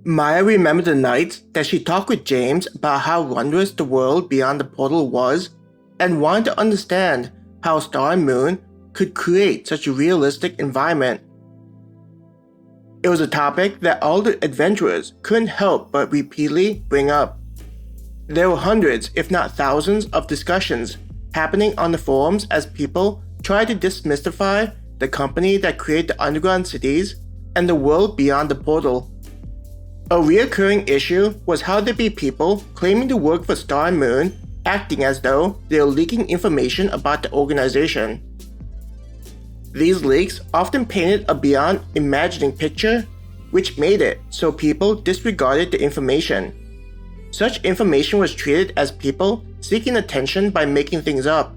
Maya remembered the nights that she talked with James about how wondrous the world beyond the portal was and wanted to understand how Star and Moon could create such a realistic environment. It was a topic that all the adventurers couldn't help but repeatedly bring up. There were hundreds, if not thousands, of discussions happening on the forums as people tried to demystify the company that created the underground cities and the world beyond the portal. A reoccurring issue was how there'd be people claiming to work for Star and Moon acting as though they were leaking information about the organization. These leaks often painted a beyond imagining picture, which made it so people disregarded the information. Such information was treated as people seeking attention by making things up.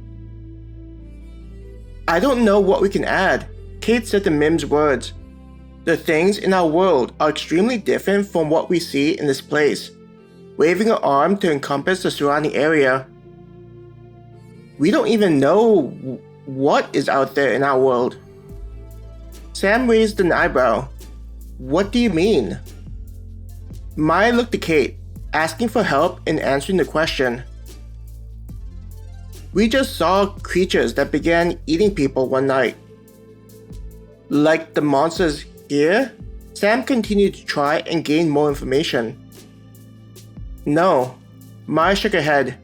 "I don't know what we can add," Kate said to Mim's words. "The things in our world are extremely different from what we see in this place," waving her arm to encompass the surrounding area. "We don't even know what is out there in our world." Sam raised an eyebrow. "What do you mean?" Maya looked at Kate, asking for help in answering the question. "We just saw creatures that began eating people one night." "Like the monsters here?" Sam continued to try and gain more information. "No," Maya shook her head.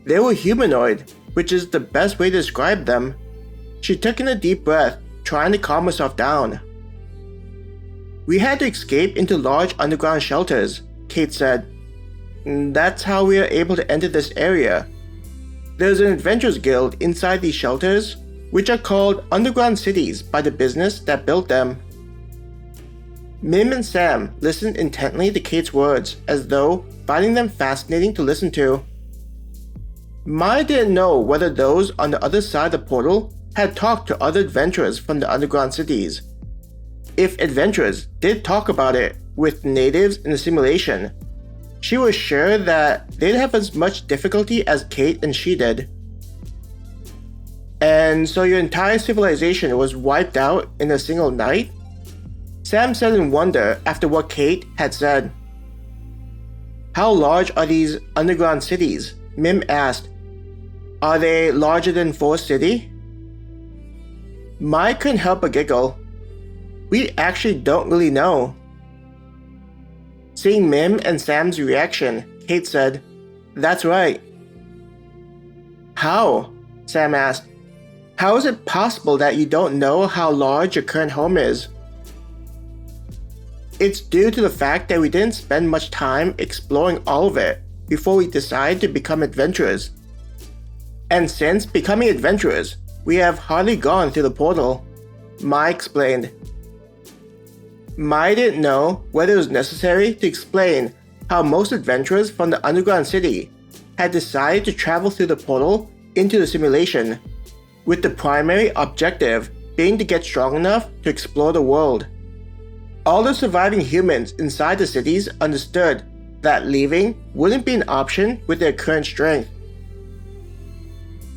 "They were humanoid, which is the best way to describe them." She took in a deep breath, trying to calm herself down. "We had to escape into large underground shelters," Kate said. "That's how we are able to enter this area. There's an adventurers guild inside these shelters, which are called underground cities by the business that built them." Mim and Sam listened intently to Kate's words, as though finding them fascinating to listen to. Maya didn't know whether those on the other side of the portal had talked to other adventurers from the underground cities. If adventurers did talk about it with natives in the simulation, she was sure that they'd have as much difficulty as Kate and she did. "And so your entire civilization was wiped out in a single night?" Sam said in wonder after what Kate had said. "How large are these underground cities?" Mim asked. "Are they larger than Forest City?" Maya couldn't help but giggle. "We actually don't really know." Seeing Mim and Sam's reaction, Kate said, "That's right." "How?" Sam asked. "How is it possible that you don't know how large your current home is?" "It's due to the fact that we didn't spend much time exploring all of it before we decided to become adventurers. And since becoming adventurers, we have hardly gone through the portal," Maya explained. Maya didn't know whether it was necessary to explain how most adventurers from the underground city had decided to travel through the portal into the simulation, with the primary objective being to get strong enough to explore the world. All the surviving humans inside the cities understood that leaving wouldn't be an option with their current strength.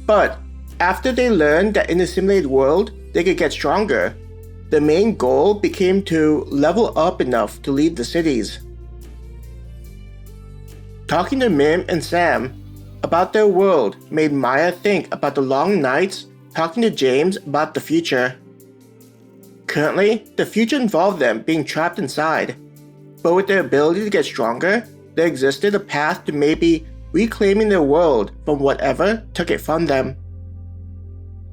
But after they learned that in the simulated world they could get stronger, the main goal became to level up enough to leave the cities. Talking to Mim and Sam about their world made Maya think about the long nights talking to James about the future. Currently, the future involved them being trapped inside, but with their ability to get stronger, there existed a path to maybe reclaiming their world from whatever took it from them.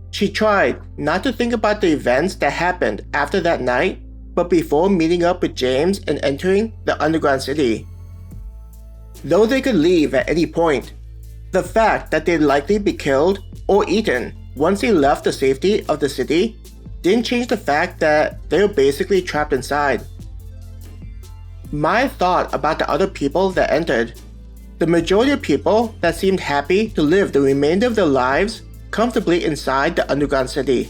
She tried not to think about the events that happened after that night, but before meeting up with James and entering the underground city. Though they could leave at any point, the fact that they'd likely be killed or eaten once they left the safety of the city didn't change the fact that they were basically trapped inside. Maya thought about the other people that entered. The majority of people that seemed happy to live the remainder of their lives comfortably inside the underground city.